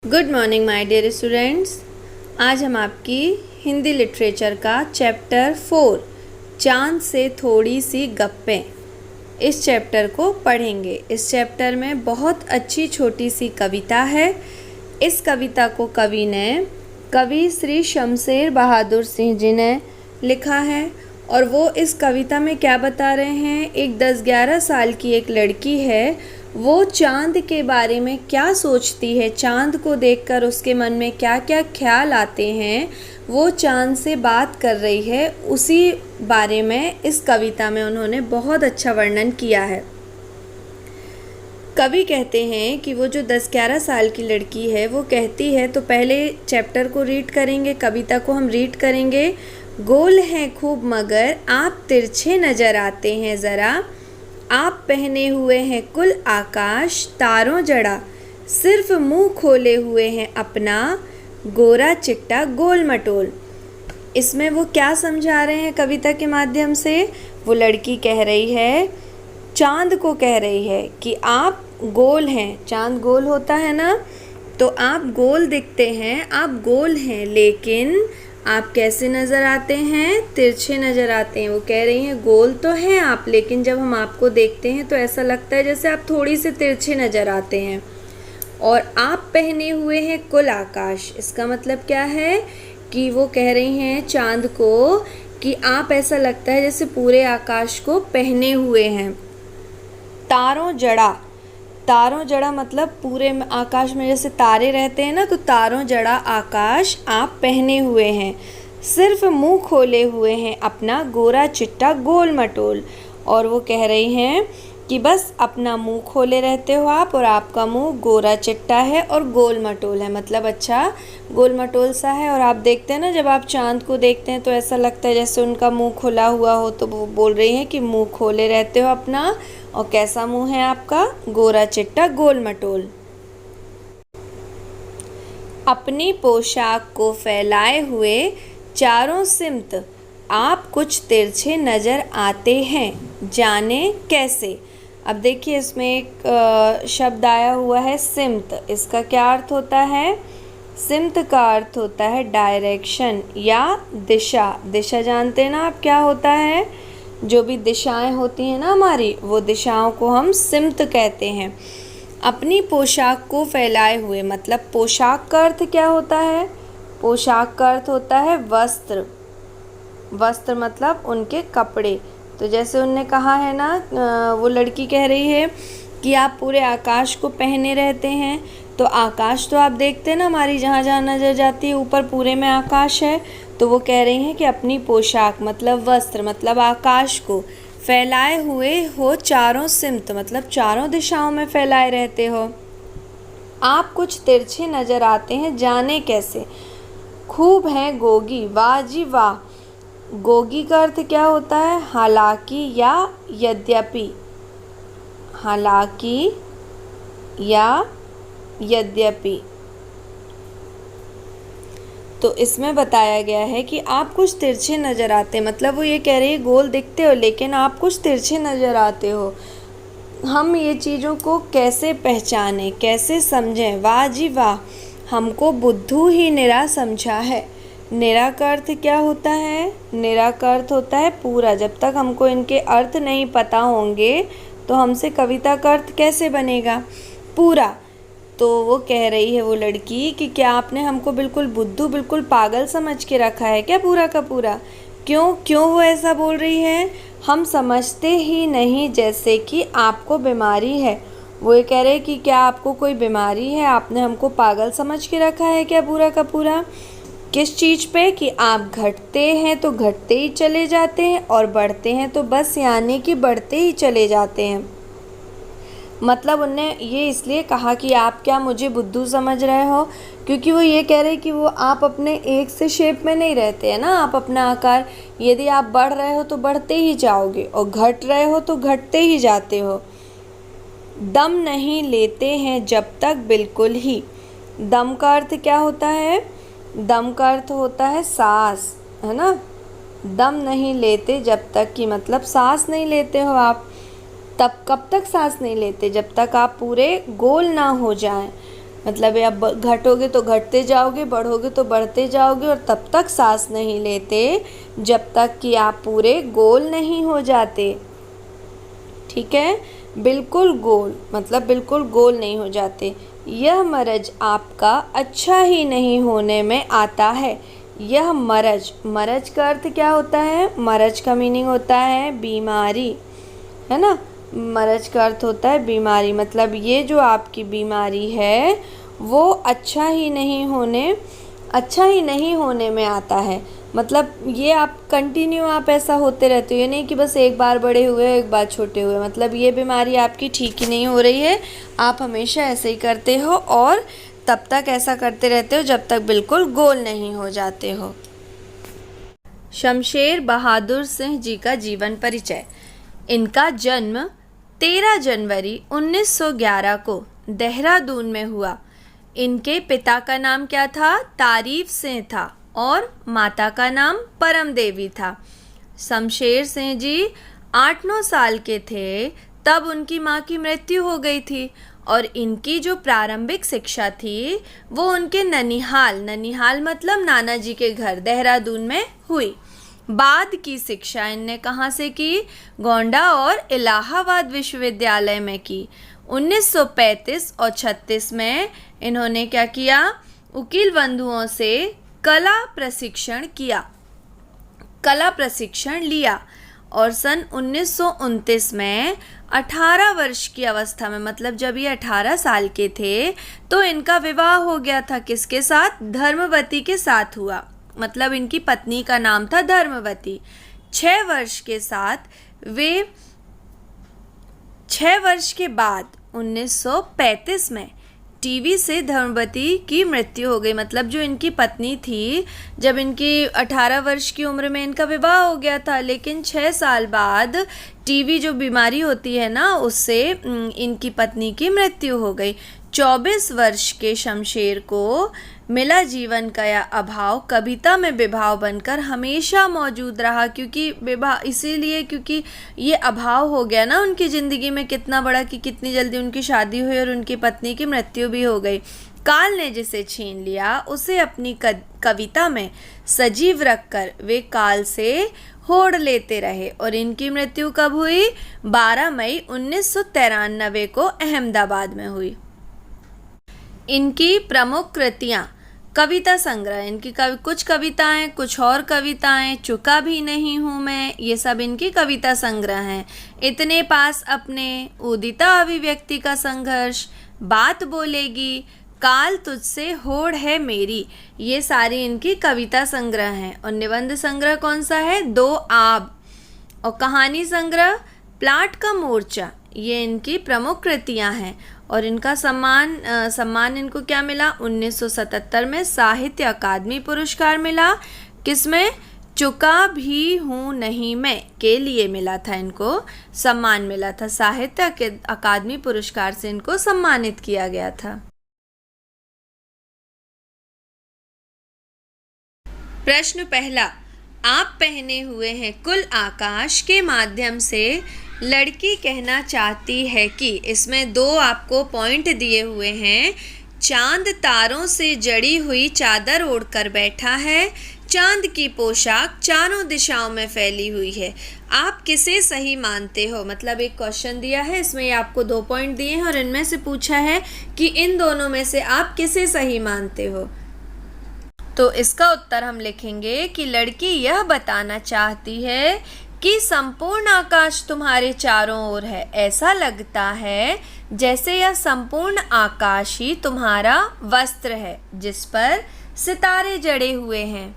Good morning my dear students. आज हम आपकी हिंदी लिटरेचर का चैप्टर 4 चांद से थोड़ी सी गप्पें इस चैप्टर को पढ़ेंगे। इस चैप्टर में बहुत अच्छी छोटी सी कविता है। इस कविता को कवि श्री शमशेर बहादुर सिंह जी ने लिखा है और वो इस कविता में क्या बता रहे हैं, एक 10-11 साल की एक लड़की है, वो चाँद के बारे में क्या सोचती है, चाँद को देखकर उसके मन में क्या क्या ख्याल आते हैं, वो चाँद से बात कर रही है, उसी बारे में इस कविता में उन्होंने बहुत अच्छा वर्णन किया है। कवि कहते हैं कि वो जो 10-11 साल की लड़की है वो कहती है, तो पहले चैप्टर को रीड करेंगे, कविता को हम रीड करेंगे। गोल हैं खूब मगर आप तिरछे नज़र आते हैं ज़रा, आप पहने हुए हैं कुल आकाश तारों जड़ा, सिर्फ मुंह खोले हुए हैं अपना गोरा चिट्टा गोल मटोल। इसमें वो क्या समझा रहे हैं कविता के माध्यम से? वो लड़की कह रही है, चाँद को कह रही है कि आप गोल हैं, चाँद गोल होता है ना, तो आप गोल दिखते हैं, आप गोल हैं, लेकिन आप कैसे नज़र आते हैं? तिरछे नज़र आते हैं। वो कह रही हैं गोल तो हैं आप, लेकिन जब हम आपको देखते हैं तो ऐसा लगता है जैसे आप थोड़ी से तिरछे नज़र आते हैं। और आप पहने हुए हैं कुल आकाश, इसका मतलब क्या है कि वो कह रही हैं चाँद को कि आप ऐसा लगता है जैसे पूरे आकाश को पहने हुए हैं। तारों जड़ा, तारों जड़ा मतलब पूरे आकाश में जैसे तारे रहते हैं ना, तो तारों जड़ा आकाश आप पहने हुए हैं, सिर्फ मुंह खोले हुए हैं अपना गोरा चिट्टा गोल मटोल। और वो कह रही हैं कि बस अपना मुंह खोले रहते हो आप, और आपका मुंह गोरा चिट्टा है और गोल मटोल है, मतलब अच्छा गोल मटोल सा है। और आप देखते हैं ना, जब आप चाँद को देखते हैं तो ऐसा लगता है जैसे उनका मुंह खुला हुआ हो, तो वो बोल रही हैं कि मुंह खोले रहते हो अपना, और कैसा मुंह है आपका? गोरा चिट्टा गोल मटोल। अपनी पोशाक को फैलाए हुए चारों सिमत आप कुछ तिरछे नज़र आते हैं, जाने कैसे। अब देखिए इसमें एक शब्द आया हुआ है सिमत, इसका क्या अर्थ होता है? सिमत का अर्थ होता है डायरेक्शन या दिशा। दिशा जानते हैं ना आप क्या होता है? जो भी दिशाएं होती हैं ना हमारी, वो दिशाओं को हम सिमत कहते हैं। अपनी पोशाक को फैलाए हुए, मतलब पोशाक का अर्थ क्या होता है? पोशाक का अर्थ होता है वस्त्र। वस्त्र मतलब उनके कपड़े। तो जैसे उनने कहा है ना, वो लड़की कह रही है कि आप पूरे आकाश को पहने रहते हैं, तो आकाश तो आप देखते हैं ना, हमारी जहाँ जहाँ नज़र जाती है ऊपर पूरे में आकाश है। तो वो कह रही हैं कि अपनी पोशाक मतलब वस्त्र मतलब आकाश को फैलाए हुए हो चारों सिमत, मतलब चारों दिशाओं में फैलाए रहते हो। आप कुछ तिरछे नज़र आते हैं, जाने कैसे। खूब हैं गोगी, वाह जी वाह। गोगी का अर्थ क्या होता है? हालांकि या यद्यपि, हालांकि या यद्यपि। तो इसमें बताया गया है कि आप कुछ तिरछे नज़र आते हैं, मतलब वो ये कह रही है गोल दिखते हो लेकिन आप कुछ तिरछे नज़र आते हो। हम ये चीज़ों को कैसे पहचानें, कैसे समझें? वाह जी वाह, हमको बुद्धू ही निरा समझा है। निरा का अर्थ क्या होता है? निरा का अर्थ होता है पूरा। जब तक हमको इनके अर्थ नहीं पता होंगे तो हमसे कविता का अर्थ कैसे बनेगा? पूरा। तो वो कह रही है वो लड़की कि क्या आपने हमको बिल्कुल बुद्धू, बिल्कुल पागल समझ के रखा है क्या पूरा का पूरा? क्यों वो ऐसा बोल रही है? हम समझते ही नहीं जैसे कि आपको बीमारी है। वो ये कह रहे कि क्या आपको कोई बीमारी है, आपने हमको पागल समझ के रखा है क्या पूरा का पूरा? किस चीज़ पे? कि आप घटते हैं तो घटते ही चले जाते हैं, और बढ़ते हैं तो बस यानी कि बढ़ते ही चले जाते हैं। मतलब उनने ये इसलिए कहा कि आप क्या मुझे बुद्धू समझ रहे हो, क्योंकि वो ये कह रहे कि वो आप अपने एक से शेप में नहीं रहते हैं ना, आप अपना आकार, यदि आप बढ़ रहे हो तो बढ़ते ही जाओगे, और घट रहे हो तो घटते ही जाते हो। दम नहीं लेते हैं जब तक बिल्कुल ही। दम का अर्थ क्या होता है? दम का अर्थ होता है सांस, है ना। दम नहीं लेते जब तक कि मतलब सांस नहीं लेते हो आप। तब कब तक सांस नहीं लेते? जब तक आप पूरे गोल ना हो जाएं। मतलब ये अब घटोगे तो घटते जाओगे, बढ़ोगे तो बढ़ते जाओगे, और तब तक सांस नहीं लेते जब तक कि आप पूरे गोल नहीं हो जाते। ठीक है, बिल्कुल गोल मतलब बिल्कुल गोल नहीं हो जाते। यह मरज आपका अच्छा ही नहीं होने में आता है। यह मरज, मरज का अर्थ क्या होता है? मरज का मीनिंग होता है बीमारी, है ना। मरज का अर्थ होता है बीमारी, मतलब ये जो आपकी बीमारी है वो अच्छा ही नहीं होने में आता है। मतलब ये आप कंटिन्यू आप ऐसा होते रहते हो, ये नहीं कि बस एक बार बड़े हुए एक बार छोटे हुए, मतलब ये बीमारी आपकी ठीक ही नहीं हो रही है। आप हमेशा ऐसे ही करते हो और तब तक ऐसा करते रहते हो जब तक बिल्कुल गोल नहीं हो जाते हो। शमशेर बहादुर सिंह जी का जीवन परिचय। इनका जन्म 13 जनवरी 1911 को देहरादून में हुआ। इनके पिता का नाम क्या था? तारीफ सिंह था, और माता का नाम परम देवी था। शमशेर सिंह जी 8-9 साल के थे तब उनकी माँ की मृत्यु हो गई थी, और इनकी जो प्रारंभिक शिक्षा थी वो उनके ननिहाल मतलब नाना जी के घर देहरादून में हुई। बाद की शिक्षा इनने कहाँ से की? गोंडा और इलाहाबाद विश्वविद्यालय में की। 1935 और 36 में इन्होंने क्या किया? उकील बंधुओं से कला प्रशिक्षण लिया, और सन 1929 में 18 वर्ष की अवस्था में, मतलब जब ये 18 साल के थे तो इनका विवाह हो गया था। किसके साथ? धर्मवती के साथ हुआ, मतलब इनकी पत्नी का नाम था धर्मवती। 6 वर्ष के बाद 1935 में टीवी से धर्मवती की मृत्यु हो गई। मतलब जो इनकी पत्नी थी, जब इनकी 18 वर्ष की उम्र में इनका विवाह हो गया था, लेकिन 6 साल बाद टीवी जो बीमारी होती है ना, उससे इनकी पत्नी की मृत्यु हो गई। 24 वर्ष के शमशेर को मिला जीवन का यह अभाव कविता में विभाव बनकर हमेशा मौजूद रहा। क्योंकि विभाव इसीलिए क्योंकि ये अभाव हो गया ना उनकी ज़िंदगी में कितना बड़ा, कि कितनी जल्दी उनकी शादी हुई और उनकी पत्नी की मृत्यु भी हो गई। काल ने जिसे छीन लिया उसे अपनी कविता में सजीव रखकर वे काल से होड़ लेते रहे। और इनकी मृत्यु कब हुई? 12 मई 1993 को अहमदाबाद में हुई। इनकी प्रमुख कृतियाँ कविता संग्रह, इनकी कुछ कविताएं, कुछ और कविताएं, चुका भी नहीं हूँ मैं, ये सब इनकी कविता संग्रह हैं। इतने पास अपने, उदिता अभिव्यक्ति का संघर्ष, बात बोलेगी, काल तुझसे होड़ है मेरी, ये सारी इनकी कविता संग्रह हैं। और निबंध संग्रह कौन सा है? 2 आब। और कहानी संग्रह प्लाट का मोर्चा, ये इनकी प्रमुख कृतियाँ हैं। और इनका सम्मान इनको क्या मिला? 1977 में साहित्य अकादमी पुरस्कार मिला। किसमें? चुका भी हूँ नहीं मैं के लिए मिला था, इनको सम्मान मिला था। साहित्य अकादमी पुरस्कार से इनको सम्मानित किया गया था। प्रश्न पहला, आप पहने हुए हैं कुल आकाश के माध्यम से लड़की कहना चाहती है कि, इसमें 2 आपको पॉइंट दिए हुए हैं। चांद तारों से जड़ी हुई चादर ओढ़कर बैठा है, चांद की पोशाक चारों दिशाओं में फैली हुई है। आप किसे सही मानते हो? मतलब एक क्वेश्चन दिया है, इसमें आपको 2 पॉइंट दिए हैं और इनमें से पूछा है कि इन दोनों में से आप किसे सही मानते हो। तो इसका उत्तर हम लिखेंगे कि लड़की यह बताना चाहती है कि संपूर्ण आकाश तुम्हारे चारों ओर है। ऐसा लगता है जैसे यह संपूर्ण आकाश ही तुम्हारा वस्त्र है जिस पर सितारे जड़े हुए हैं।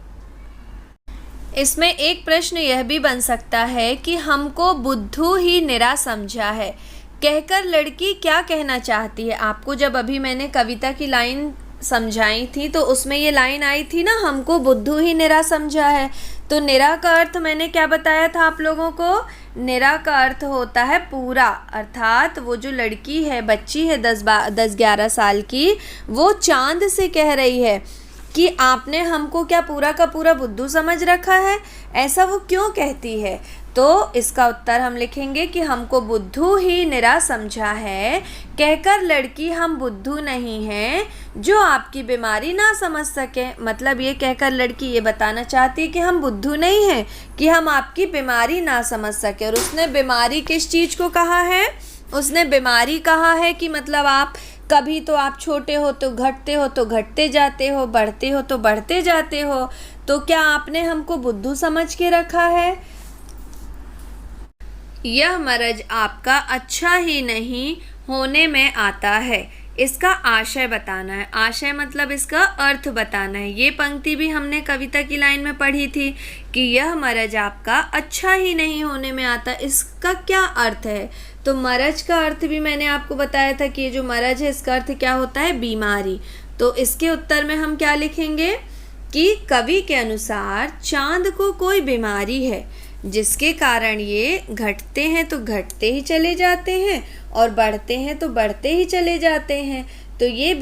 इसमें एक प्रश्न यह भी बन सकता है कि हमको बुद्धू ही निरा समझा है, कहकर लड़की क्या कहना चाहती है? आपको जब अभी मैंने कविता की लाइन समझाई थी तो उसमें ये लाइन आई थी ना, हमको बुद्धू ही निरा समझा है। तो निरा का अर्थ मैंने क्या बताया था आप लोगों को? निरा का अर्थ होता है पूरा, अर्थात वो जो लड़की है, बच्ची है 10-11 साल की, वो चांद से कह रही है कि आपने हमको क्या पूरा का पूरा बुद्धू समझ रखा है। ऐसा वो क्यों कहती है? तो इसका उत्तर हम लिखेंगे कि हमको बुद्धू ही निरा समझा है, कहकर लड़की हम बुद्धू नहीं हैं जो आपकी बीमारी ना समझ सके। मतलब ये कहकर लड़की ये बताना चाहती है कि हम बुद्धू नहीं हैं कि हम आपकी बीमारी ना समझ सके। और उसने बीमारी किस चीज़ को कहा है? उसने बीमारी कहा है कि मतलब आप कभी तो आप छोटे हो तो घटते जाते हो, बढ़ते हो तो बढ़ते जाते हो। तो क्या आपने हमको बुद्धू समझ के रखा है? यह मर्ज आपका अच्छा ही नहीं होने में आता है। इसका आशय बताना है। आशय मतलब इसका अर्थ बताना है। ये पंक्ति भी हमने कविता की लाइन में पढ़ी थी कि यह मर्ज आपका अच्छा ही नहीं होने में आता। इसका क्या अर्थ है? तो मर्ज का अर्थ भी मैंने आपको बताया था कि ये जो मर्ज है इसका अर्थ क्या होता है? बीमारी। तो इसके उत्तर में हम क्या लिखेंगे कि कवि के अनुसार चांद को कोई बीमारी है जिसके कारण ये घटते हैं तो घटते ही चले जाते हैं और बढ़ते हैं तो बढ़ते ही चले जाते हैं। तो ये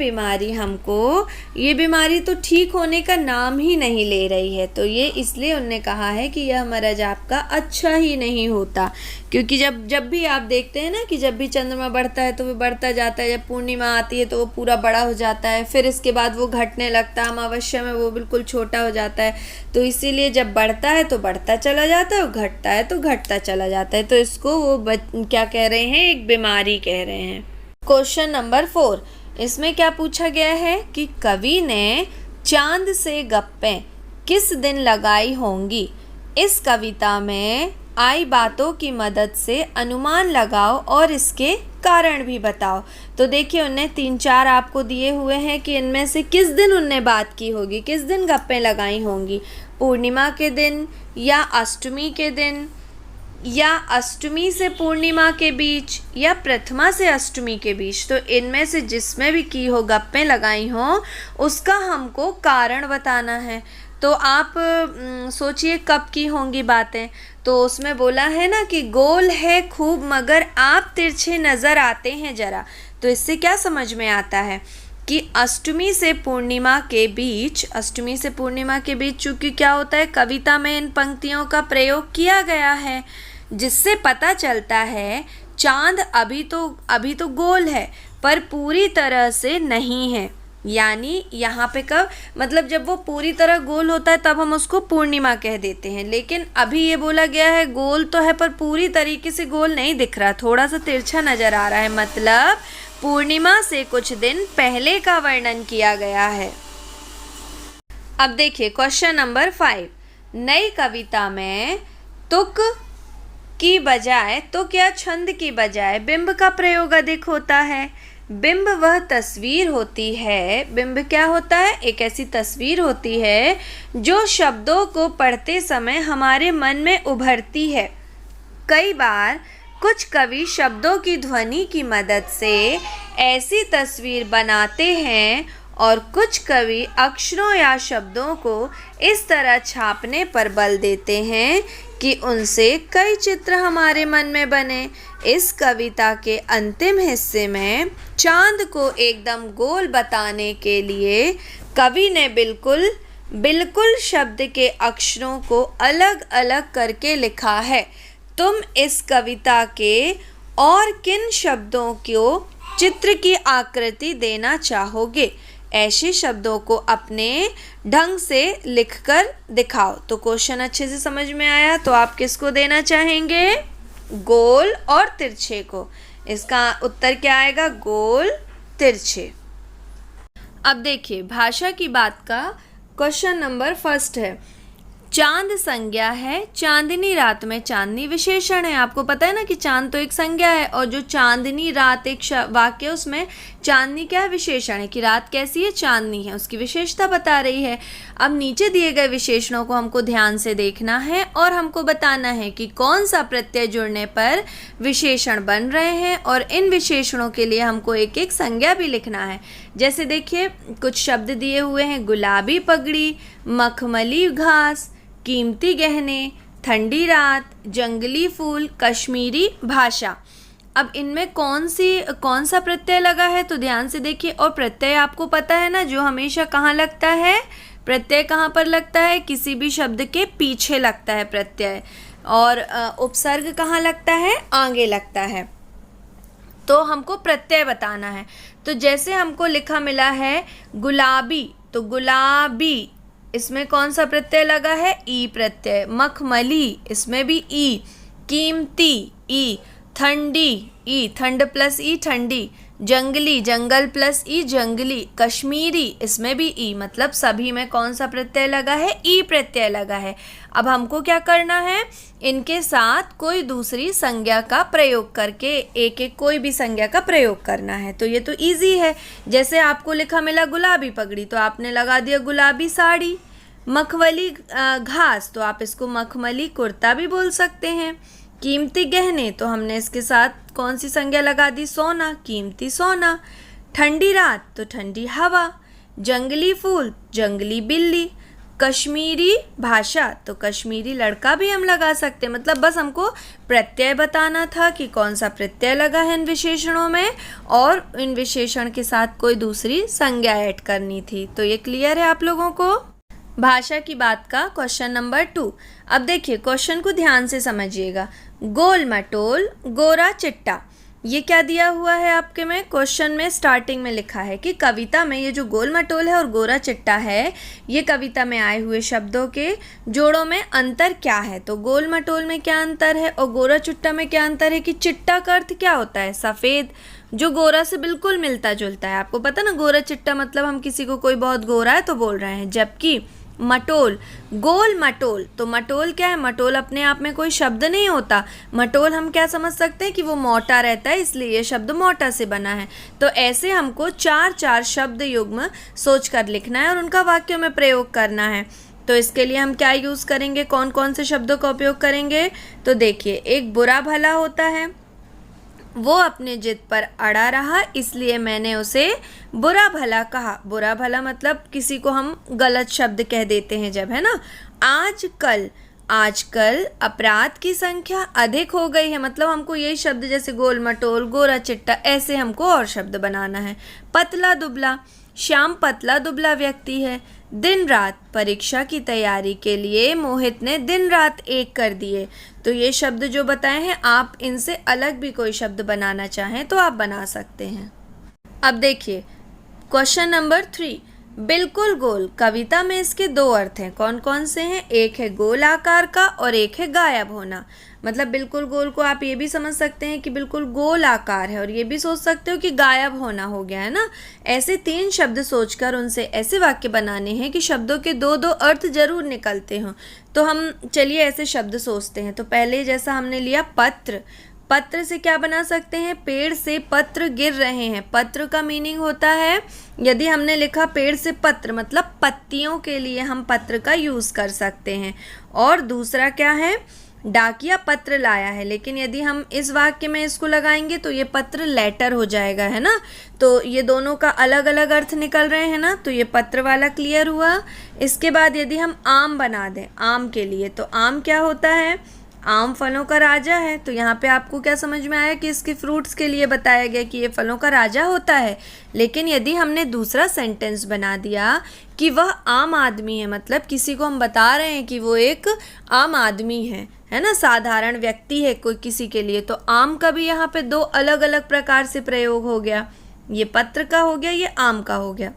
बीमारी तो ठीक होने का नाम ही नहीं ले रही है। तो ये इसलिए उनने कहा है कि यह मर्ज आपका अच्छा ही नहीं होता। क्योंकि जब भी आप देखते हैं ना कि जब भी चंद्रमा बढ़ता है तो वो बढ़ता जाता है, जब पूर्णिमा आती है तो वो पूरा बड़ा हो जाता है, फिर इसके बाद वो घटने लगता है, अमावस्या में वो बिल्कुल छोटा हो जाता है। तो इसीलिए जब बढ़ता है तो बढ़ता चला जाता है और घटता है तो घटता चला जाता है। तो इसको वो क्या कह रहे हैं? एक बीमारी कह रहे हैं। क्वेश्चन नंबर 4, इसमें क्या पूछा गया है कि कवि ने चांद से गप्पें किस दिन लगाई होंगी? इस कविता में आई बातों की मदद से अनुमान लगाओ और इसके कारण भी बताओ। तो देखिए उनने 3-4 आपको दिए हुए हैं कि इनमें से किस दिन उनने बात की होगी, किस दिन गप्पें लगाई होंगी। पूर्णिमा के दिन या अष्टमी के दिन या अष्टमी से पूर्णिमा के बीच या प्रथमा से अष्टमी के बीच। तो इनमें से जिसमें भी की हो, गप्पें लगाई हो, उसका हमको कारण बताना है। तो आप सोचिए कब की होंगी बातें। तो उसमें बोला है ना कि गोल है खूब मगर आप तिरछे नज़र आते हैं ज़रा। तो इससे क्या समझ में आता है कि अष्टमी से पूर्णिमा के बीच चूँकि क्या होता है, कविता में इन पंक्तियों का प्रयोग किया गया है, जिससे पता चलता है चांद अभी तो गोल है पर पूरी तरह से नहीं है। यानी यहाँ पे कब, मतलब जब वो पूरी तरह गोल होता है तब हम उसको पूर्णिमा कह देते हैं। लेकिन अभी ये बोला गया है गोल तो है पर पूरी तरीके से गोल नहीं दिख रहा, थोड़ा सा तिरछा नज़र आ रहा है। मतलब पूर्णिमा से कुछ दिन पहले का वर्णन किया गया है। अब देखिए क्वेश्चन नंबर 5, नई कविता में तुक की बजाय तुक या छंद की बजाय बिंब का प्रयोग अधिक होता है। बिंब वह तस्वीर होती है, बिंब क्या होता है? एक ऐसी तस्वीर होती है जो शब्दों को पढ़ते समय हमारे मन में उभरती है। कई बार कुछ कवि शब्दों की ध्वनि की मदद से ऐसी तस्वीर बनाते हैं और कुछ कवि अक्षरों या शब्दों को इस तरह छापने पर बल देते हैं कि उनसे कई चित्र हमारे मन में बने। इस कविता के अंतिम हिस्से में चांद को एकदम गोल बताने के लिए कवि ने बिल्कुल शब्द के अक्षरों को अलग अलग करके लिखा है। तुम इस कविता के और किन शब्दों को चित्र की आकृति देना चाहोगे? ऐसे शब्दों को अपने ढंग से लिखकर दिखाओ। तो क्वेश्चन अच्छे से समझ में आया तो आप किसको देना चाहेंगे? गोल और तिरछे को। इसका उत्तर क्या आएगा? गोल तिरछे। अब देखिए भाषा की बात का क्वेश्चन नंबर 1 है। चांद संज्ञा है, चांदनी रात में चांदनी विशेषण है। आपको पता है ना कि चांद तो एक संज्ञा है और जो चांदनी रात एक वाक्य, उसमें चांदनी क्या है? विशेषण है कि रात कैसी है? चांदनी है, उसकी विशेषता बता रही है। अब नीचे दिए गए विशेषणों को हमको ध्यान से देखना है और हमको बताना है कि कौन सा प्रत्यय जुड़ने पर विशेषण बन रहे हैं और इन विशेषणों के लिए हमको एक एक संज्ञा भी लिखना है। जैसे देखिए कुछ शब्द दिए हुए हैं, गुलाबी पगड़ी, मखमली घास, कीमती गहने, ठंडी रात, जंगली फूल, कश्मीरी भाषा। अब इनमें कौन सा प्रत्यय लगा है? तो ध्यान से देखिए। और प्रत्यय आपको पता है ना जो हमेशा कहाँ लगता है? प्रत्यय कहाँ पर लगता है? किसी भी शब्द के पीछे लगता है प्रत्यय। और उपसर्ग कहाँ लगता है, आगे लगता है। तो हमको प्रत्यय बताना है। तो जैसे हमको लिखा मिला है गुलाबी, तो गुलाबी इसमें कौन सा प्रत्यय लगा है, ई प्रत्यय। मखमली इसमें भी ई। कीमती ई। ठंडी ई, ठंड प्लस ई ठंडी। जंगली जंगल प्लस ई जंगली। कश्मीरी इसमें भी ई, मतलब सभी में कौन सा प्रत्यय लगा है, ई प्रत्यय लगा है। अब हमको क्या करना है, इनके साथ कोई दूसरी संज्ञा का प्रयोग करके एक एक कोई भी संज्ञा का प्रयोग करना है। तो ये तो इजी है। जैसे आपको लिखा मिला गुलाबी पगड़ी, तो आपने लगा दिया गुलाबी साड़ी। मखमली घास, तो आप इसको मखमली कुर्ता भी बोल सकते हैं। कीमती गहने, तो हमने इसके साथ कौन सी संज्ञा लगा दी, सोना, कीमती सोना। ठंडी रात, तो ठंडी हवा। जंगली फूल, जंगली बिल्ली। कश्मीरी भाषा, तो कश्मीरी लड़का भी हम लगा सकते हैं। मतलब बस हमको प्रत्यय बताना था कि कौन सा प्रत्यय लगा है इन विशेषणों में, और इन विशेषण के साथ कोई दूसरी संज्ञा ऐड करनी थी। तो ये क्लियर है आप लोगों को भाषा की बात का। Question number 2। अब देखिए क्वेश्चन को ध्यान से समझिएगा। गोल मटोल गोरा चिट्टा, ये क्या दिया हुआ है आपके में, क्वेश्चन में स्टार्टिंग में लिखा है कि कविता में ये जो गोल मटोल है और गोरा चिट्टा है, ये कविता में आए हुए शब्दों के जोड़ों में अंतर क्या है। तो गोल मटोल में क्या अंतर है और गोरा चिट्टा में क्या अंतर है कि चिट्टा का अर्थ क्या होता है, सफ़ेद, जो गोरा से बिल्कुल मिलता जुलता है। आपको पता ना, गोरा चिट्टा मतलब हम किसी को कोई बहुत गोरा है तो बोल रहे हैं। जबकि मटोल, गोल मटोल, तो मटोल क्या है, मटोल अपने आप में कोई शब्द नहीं होता। मटोल हम क्या समझ सकते हैं कि वो मोटा रहता है, इसलिए ये शब्द मोटा से बना है। तो ऐसे हमको 4 शब्द युग्म सोच कर लिखना है और उनका वाक्यों में प्रयोग करना है। तो इसके लिए हम क्या यूज़ करेंगे, कौन कौन से शब्दों का उपयोग करेंगे। तो देखिए, एक बुरा भला होता है, वो अपने जिद पर अड़ा रहा, इसलिए मैंने उसे बुरा भला कहा। बुरा भला मतलब किसी को हम गलत शब्द कह देते हैं जब, है ना। आजकल, आजकल अपराध की संख्या अधिक हो गई है, मतलब हमको यही शब्द जैसे गोल मटोल, गोरा चिट्टा, ऐसे हमको और शब्द बनाना है। पतला दुबला, श्याम पतला दुबला व्यक्ति है। दिन रात, परीक्षा की तैयारी के लिए मोहित ने दिन रात एक कर दिए। तो ये शब्द जो बताए हैं, आप इनसे अलग भी कोई शब्द बनाना चाहें तो आप बना सकते हैं। अब देखिए क्वेश्चन नंबर 3, बिल्कुल गोल, कविता में इसके 2 अर्थ हैं। कौन कौन से हैं, एक है गोल आकार का और एक है गायब होना। मतलब बिल्कुल गोल को आप ये भी समझ सकते हैं कि बिल्कुल गोल आकार है, और ये भी सोच सकते हो कि गायब होना हो गया, है ना। ऐसे 3 शब्द सोचकर उनसे ऐसे वाक्य बनाने हैं कि शब्दों के 2-2 अर्थ जरूर निकलते हों। तो हम चलिए ऐसे शब्द सोचते हैं। तो पहले जैसा हमने लिया पत्र, पत्र से क्या बना सकते हैं, पेड़ से पत्र गिर रहे हैं। पत्र का मीनिंग होता है, यदि हमने लिखा पेड़ से पत्र मतलब पत्तियों के लिए हम पत्र का यूज़ कर सकते हैं। और दूसरा क्या है, डाकिया पत्र लाया है, लेकिन यदि हम इस वाक्य में इसको लगाएंगे तो ये पत्र लेटर हो जाएगा, है ना। तो ये दोनों का अलग अलग अर्थ निकल रहे हैं ना। तो ये पत्र वाला क्लियर हुआ। इसके बाद यदि हम आम बना दें, आम के लिए, तो आम क्या होता है, आम फलों का राजा है। तो यहाँ पे आपको क्या समझ में आया कि इसके फ्रूट्स के लिए बताया गया कि ये फलों का राजा होता है। लेकिन यदि हमने दूसरा सेंटेंस बना दिया कि वह आम आदमी है, मतलब किसी को हम बता रहे हैं कि वो एक आम आदमी है ना, साधारण व्यक्ति है कोई किसी के लिए, तो आम का भी यहाँ पे 2 अलग अलग प्रकार से प्रयोग हो गया। ये पत्र का हो गया, ये आम का हो गया।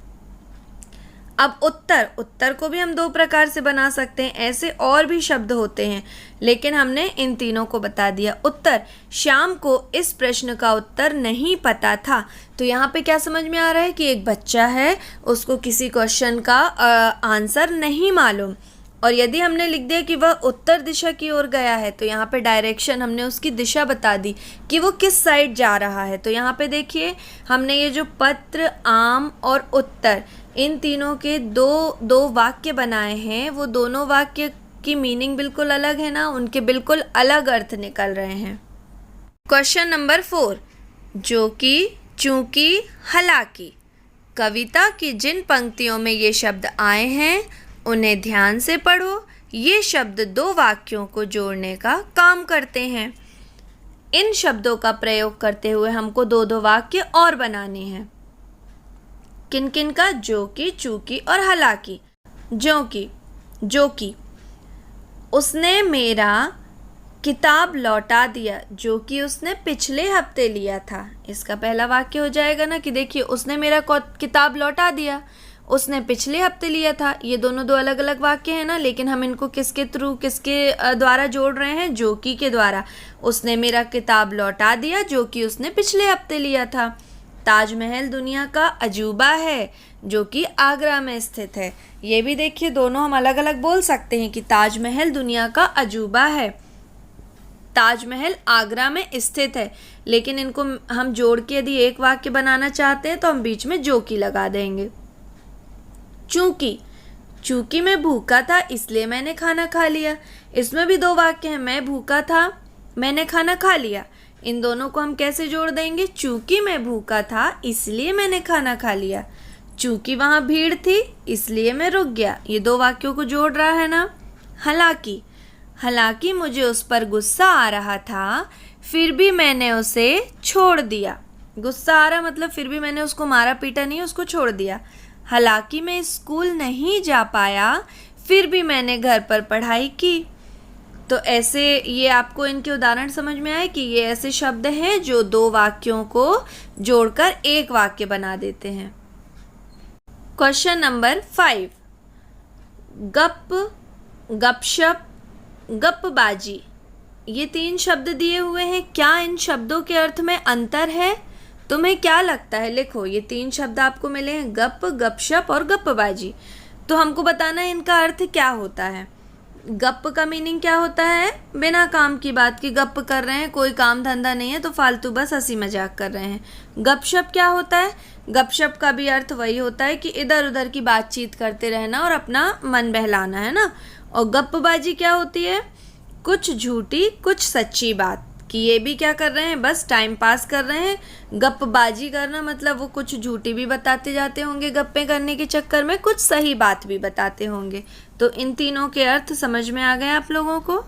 अब उत्तर, उत्तर को भी हम 2 प्रकार से बना सकते हैं। ऐसे और भी शब्द होते हैं, लेकिन हमने इन तीनों को बता दिया। उत्तर, श्याम को इस प्रश्न का उत्तर नहीं पता था। तो यहाँ पे क्या समझ में आ रहा है कि एक बच्चा है, उसको किसी क्वेश्चन का आंसर नहीं मालूम, और यदि हमने लिख दिया कि वह उत्तर दिशा की ओर गया है, तो यहाँ पे डायरेक्शन, हमने उसकी दिशा बता दी कि वो किस साइड जा रहा है। तो यहाँ पे देखिए, हमने ये जो पत्र, आम और उत्तर, इन तीनों के दो वाक्य बनाए हैं। वो दोनों वाक्य की मीनिंग बिल्कुल अलग है ना, उनके बिल्कुल अलग अर्थ निकल रहे हैं। क्वेश्चन नंबर 4, जो कि, चूंकि, हालांकि, कविता की जिन पंक्तियों में ये शब्द आए हैं उन्हें ध्यान से पढ़ो। ये शब्द 2 वाक्यों को जोड़ने का काम करते हैं। इन शब्दों का प्रयोग करते हुए हमको 2-2 वाक्य और बनाने हैं। किन किन का, जो कि, चूंकि और हालांकि। जो कि, उसने मेरा किताब लौटा दिया जो कि उसने पिछले हफ्ते लिया था। इसका पहला वाक्य हो जाएगा ना कि देखिए उसने मेरा किताब लौटा दिया, उसने पिछले हफ्ते लिया था। ये दोनों दो अलग अलग वाक्य हैं ना, लेकिन हम इनको किसके द्वारा जोड़ रहे हैं, जो कि के द्वारा। उसने मेरा किताब लौटा दिया जो कि उसने पिछले हफ्ते लिया था। ताजमहल दुनिया का अजूबा है जो कि आगरा में स्थित है। ये भी देखिए दोनों हम अलग अलग बोल सकते हैं कि ताजमहल दुनिया का अजूबा है, ताजमहल आगरा में स्थित है। लेकिन इनको हम जोड़ के यदि एक वाक्य बनाना चाहते हैं तो हम बीच में जो कि लगा देंगे। चूंकि मैं भूखा था इसलिए मैंने खाना खा लिया। इसमें भी दो वाक्य हैं, मैं भूखा था, मैंने खाना खा लिया। इन दोनों को हम कैसे जोड़ देंगे, चूंकि मैं भूखा था इसलिए मैंने खाना खा लिया, चूंकि वहाँ भीड़ थी इसलिए मैं रुक गया। ये दो वाक्यों को जोड़ रहा है ना। हालांकि मुझे उस पर गुस्सा आ रहा था, फिर भी मैंने उसे छोड़ दिया। गुस्सा आ रहा मतलब फिर भी मैंने उसको मारा पीटा नहीं, उसको छोड़ दिया। हालांकि मैं स्कूल नहीं जा पाया, फिर भी मैंने घर पर पढ़ाई की। तो ऐसे ये आपको इनके उदाहरण समझ में आए कि ये ऐसे शब्द हैं जो दो वाक्यों को जोड़कर एक वाक्य बना देते हैं। क्वेश्चन नंबर 5, गप, गपशप, गप्पबाजी, ये 3 शब्द दिए हुए हैं। क्या इन शब्दों के अर्थ में अंतर है? तुम्हें क्या लगता है? लिखो, ये 3 शब्द आपको मिले हैं, गप, गपशप और गप्पबाजी। तो हमको बताना है इनका अर्थ क्या होता है। गप का मीनिंग क्या होता है? बिना काम की बात की गप कर रहे हैं, कोई काम धंधा नहीं है तो फालतू बस हंसी मजाक कर रहे हैं। गपशप क्या होता है? गपशप का भी अर्थ वही होता है कि इधर उधर की बातचीत करते रहना और अपना मन बहलाना, है ना। और गप्पबाजी क्या होती है? कुछ झूठी कुछ सच्ची बात, कि ये भी क्या कर रहे हैं, बस टाइम पास कर रहे हैं। गप्पबाजी करना मतलब वो कुछ झूठी भी बताते जाते होंगे गप्पे करने के चक्कर में, कुछ सही बात भी बताते होंगे। तो इन तीनों के अर्थ समझ में आ गए आप लोगों को?